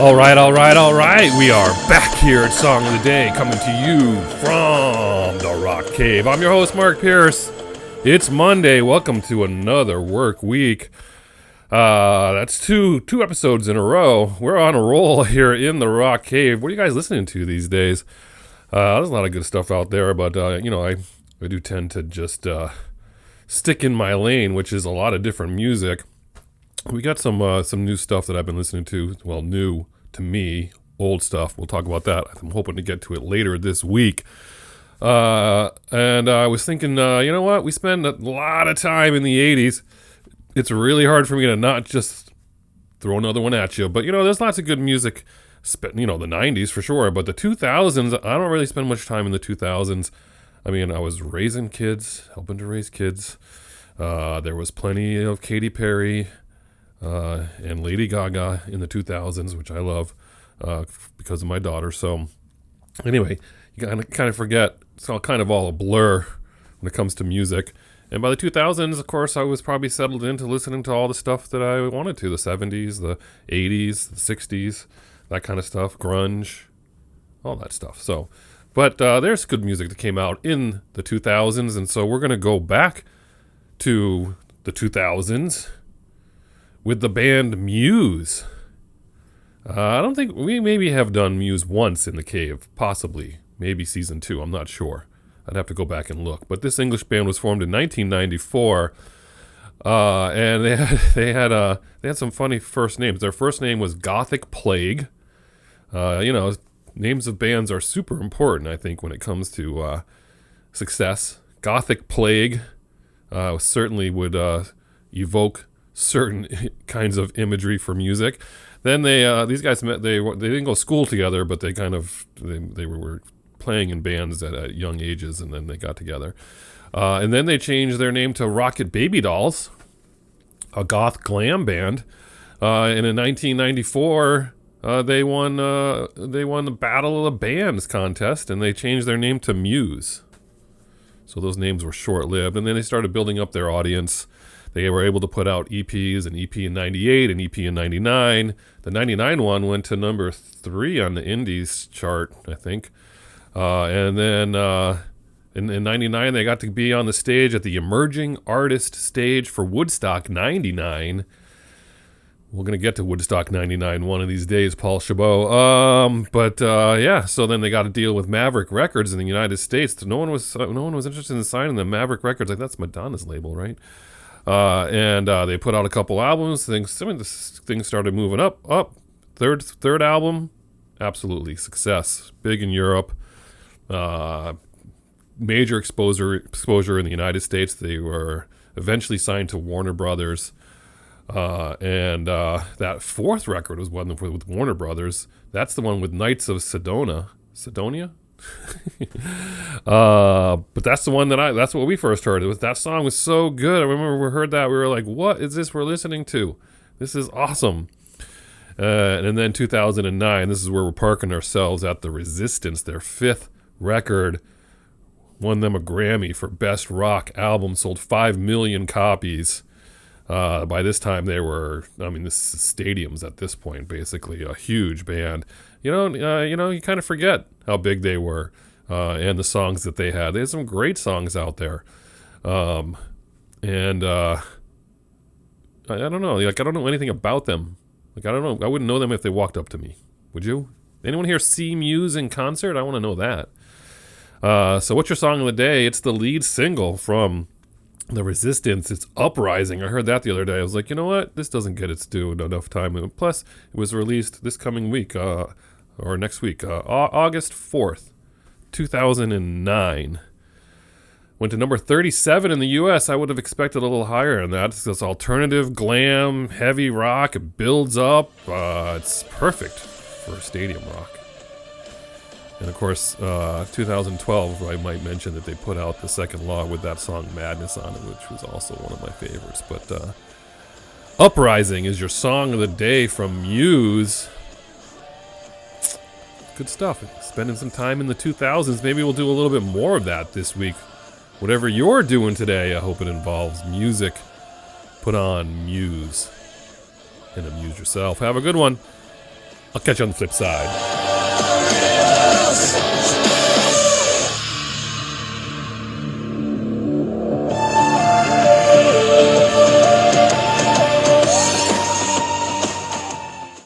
All right. We are back here at Song of the Day, coming to you from the Rock Cave. I'm your host, Mark Pierce. It's Monday. Welcome to another work week. That's two episodes in a row. We're on a roll here in the Rock Cave. What are you guys listening to these days? There's a lot of good stuff out there, but I do tend to just stick in my lane, which is a lot of different music. We got some new stuff that I've been listening to. Well, new to me, old stuff. We'll talk about that. I'm hoping to get to it later this week. And I was thinking, you know what? We spend a lot of time in the 80s. It's really hard for me to not just throw another one at you. But, there's lots of good music, the 90s for sure. But the 2000s, I don't really spend much time in the 2000s. I mean, I was raising kids, helping to raise kids. There was plenty of Katy Perry and Lady Gaga in the 2000s, which I love because of my daughter. So anyway, you kind of forget. It's all kind of all a blur when it comes to music. And by the 2000s, of course, I was probably settled into listening to all the stuff that I wanted to, the 70s, the 80s, the 60s, that kind of stuff, grunge, all that stuff. So, but there's good music that came out in the 2000s, and so we're going to go back to the 2000s with the band Muse. I don't think we maybe have done Muse once in the cave, possibly, maybe season 2. I'm not sure. I'd have to go back and look. But this English band was formed in 1994, and they had some funny first names. Their first name was Gothic Plague. Names of bands are super important, I think, when it comes to success. Gothic Plague certainly would evoke certain kinds of imagery for music. Then these guys met. They didn't go to school together, but they were playing in bands at young ages, and then they got together. And then they changed their name to Rocket Baby Dolls, a goth glam band. And in 1994, they won the Battle of the Bands contest, and they changed their name to Muse. So those names were short-lived, and then they started building up their audience. They were able to put out EPs, an EP in 98, an EP in 99. The 99 one went to number 3 on the Indies chart, I think. And then in 99, they got to be on the stage at the Emerging Artist stage for Woodstock 99. We're going to get to Woodstock 99 one of these days, Paul Chabot. So then they got to deal with Maverick Records in the United States. No one was interested in signing them. Maverick Records, like that's Madonna's label, right? And they put out a couple albums. Things started moving up. Third album, absolutely success. Big in Europe. Major exposure in the United States. They were eventually signed to Warner Brothers. And that fourth record was one with Warner Brothers. That's the one with Knights of Sidonia? But that's the one that's what we first heard. That song was so good. I remember we heard that. We were like, what is this we're listening to? This is awesome. And then 2009, this is where we're parking ourselves at The Resistance. Their fifth record won them a Grammy for Best Rock Album, sold 5 million copies. By this time this is stadiums at this point, basically a huge band. You kind of forget how big they were, and the songs that they had. They had some great songs out there. I don't know. I don't know anything about them. I don't know. I wouldn't know them if they walked up to me. Would you? Anyone here see Muse in concert? I want to know that. So what's your song of the day? It's the lead single from The Resistance. It's Uprising. I heard that the other day. I was like, you know what? This doesn't get its due in enough time. And plus, it was released this coming week, or next week, August 4th, 2009. Went to number 37 in the U.S. I would have expected a little higher than that. It's this alternative, glam, heavy rock. It builds up. It's perfect for stadium rock. And of course, 2012, I might mention that they put out the second law with that song Madness on it, which was also one of my favorites. But Uprising is your song of the day from Muse. Good stuff. Spending some time in the 2000s. Maybe we'll do a little bit more of that this week. Whatever you're doing today, I hope it involves music. Put on Muse and amuse yourself. Have a good one. I'll catch you on the flip side.